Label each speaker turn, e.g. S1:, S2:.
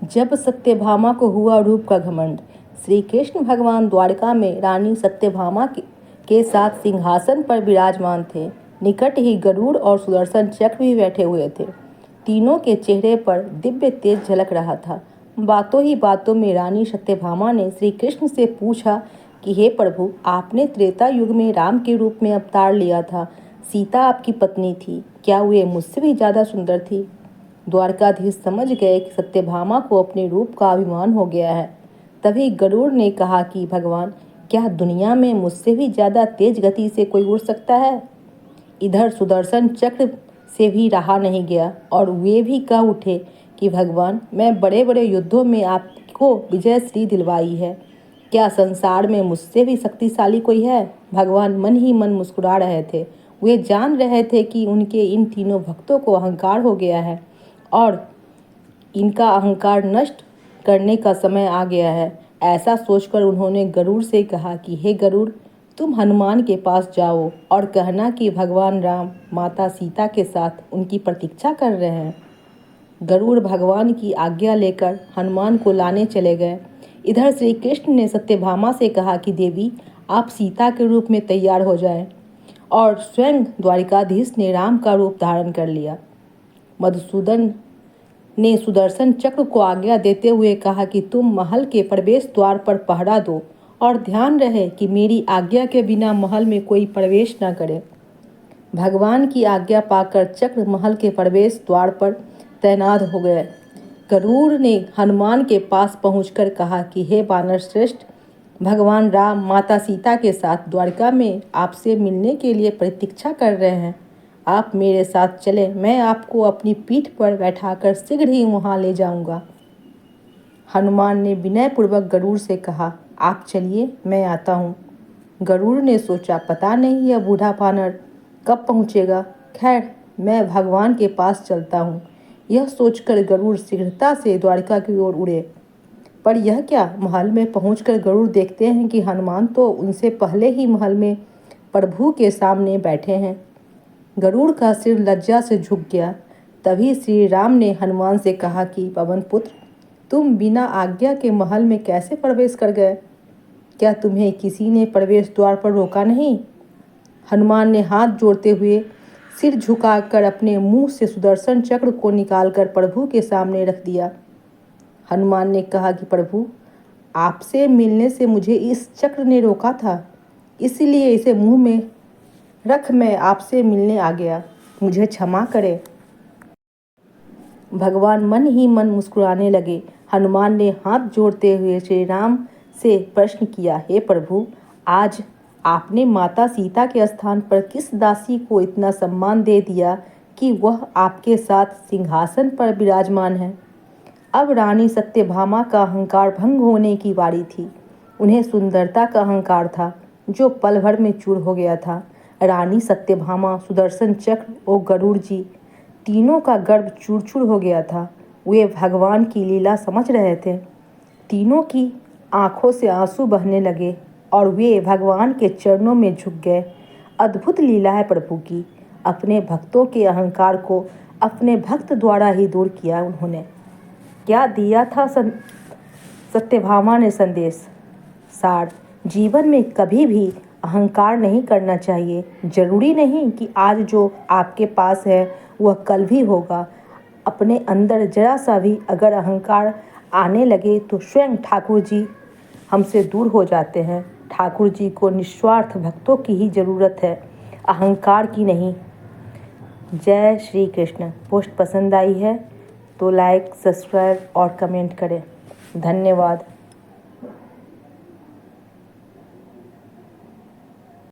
S1: जब सत्यभामा को हुआ रूप का घमंड। श्री कृष्ण भगवान द्वारका में रानी सत्यभामा के साथ सिंहासन पर विराजमान थे। निकट ही गरुड़ और सुदर्शन चक्र भी बैठे हुए थे। तीनों के चेहरे पर दिव्य तेज झलक रहा था। बातों ही बातों में रानी सत्यभामा ने श्री कृष्ण से पूछा कि हे प्रभु, आपने त्रेता युग में राम के रूप में अवतार लिया था। सीता आपकी पत्नी थी, क्या वे मुझसे भी ज़्यादा सुंदर थी? द्वारकाधीश समझ गए कि सत्यभामा को अपने रूप का अभिमान हो गया है। तभी गरुड़ ने कहा कि भगवान, क्या दुनिया में मुझसे भी ज़्यादा तेज गति से कोई उड़ सकता है? इधर सुदर्शन चक्र से भी रहा नहीं गया और वे भी कह उठे कि भगवान, मैं बड़े बड़े युद्धों में आपको विजयश्री दिलवाई है। क्या संसार में मुझसे भी शक्तिशाली कोई है? भगवान मन ही मन मुस्कुरा रहे थे। वे जान रहे थे कि उनके इन तीनों भक्तों को अहंकार हो गया है और इनका अहंकार नष्ट करने का समय आ गया है। ऐसा सोचकर उन्होंने गरुड़ से कहा कि हे गरुड़, तुम हनुमान के पास जाओ और कहना कि भगवान राम माता सीता के साथ उनकी प्रतीक्षा कर रहे हैं। गरुड़ भगवान की आज्ञा लेकर हनुमान को लाने चले गए। इधर श्री कृष्ण ने सत्यभामा से कहा कि देवी, आप सीता के रूप में तैयार हो जाएं। और स्वयं द्वारिकाधीश ने राम का रूप धारण कर लिया। मधुसूदन ने सुदर्शन चक्र को आज्ञा देते हुए कहा कि तुम महल के प्रवेश द्वार पर पहरा दो और ध्यान रहे कि मेरी आज्ञा के बिना महल में कोई प्रवेश न करे। भगवान की आज्ञा पाकर चक्र महल के प्रवेश द्वार पर तैनात हो गए। गरुड़ ने हनुमान के पास पहुंचकर कहा कि हे वानर श्रेष्ठ, भगवान राम माता सीता के साथ द्वारका में आपसे मिलने के लिए प्रतीक्षा कर रहे हैं। आप मेरे साथ चले, मैं आपको अपनी पीठ पर बैठाकर शीघ्र ही वहां ले जाऊंगा। हनुमान ने विनयपूर्वक गरुड़ से कहा, आप चलिए, मैं आता हूँ। गरुड़ ने सोचा, पता नहीं यह बूढ़ा वानर कब पहुँचेगा। खैर, मैं भगवान के पास चलता हूँ। यह सोचकर गरुड़ शीघ्रता से द्वारका की ओर उड़े। पर यह क्या, महल में पहुंचकर गरुड़ देखते हैं कि हनुमान तो उनसे पहले ही महल में प्रभु के सामने बैठे हैं। गरुड़ का सिर लज्जा से झुक गया। तभी श्री राम ने हनुमान से कहा कि पवन पुत्र, तुम बिना आज्ञा के महल में कैसे प्रवेश कर गए? क्या तुम्हें किसी ने प्रवेश द्वार पर रोका नहीं? हनुमान ने हाथ जोड़ते हुए सिर झुकाकर अपने मुंह से सुदर्शन चक्र को निकालकर प्रभु के सामने रख दिया। हनुमान ने कहा कि प्रभु, आपसे मिलने से मुझे इस चक्र ने रोका था, इसलिए इसे मुंह में रख मैं आपसे मिलने आ गया। मुझे क्षमा करें। भगवान मन ही मन मुस्कुराने लगे। हनुमान ने हाथ जोड़ते हुए श्री राम से प्रश्न किया, हे प्रभु, आज आपने माता सीता के स्थान पर किस दासी को इतना सम्मान दे दिया कि वह आपके साथ सिंहासन पर विराजमान है? अब रानी सत्यभामा का अहंकार भंग होने की बारी थी। उन्हें सुंदरता का अहंकार था जो पल भर में चूर हो गया था। रानी सत्यभामा, सुदर्शन चक्र और गरुड़ जी तीनों का गर्भ चूर-चूर हो गया था। वे भगवान की लीला समझ रहे थे। तीनों की आंखों से आंसू बहने लगे और वे भगवान के चरणों में झुक गए। अद्भुत लीला है प्रभु की। अपने भक्तों के अहंकार को अपने भक्त द्वारा ही दूर किया उन्होंने। क्या दिया था सत्यभामा ने संदेश? सार, जीवन में कभी भी अहंकार नहीं करना चाहिए। जरूरी नहीं कि आज जो आपके पास है वह कल भी होगा। अपने अंदर जरा सा भी अगर अहंकार आने लगे तो स्वयं ठाकुर जी हमसे दूर हो जाते हैं। ठाकुर जी को निस्वार्थ भक्तों की ही ज़रूरत है, अहंकार की नहीं। जय श्री कृष्ण। पोस्ट पसंद आई है तो लाइक, सब्सक्राइब और कमेंट करें। धन्यवाद।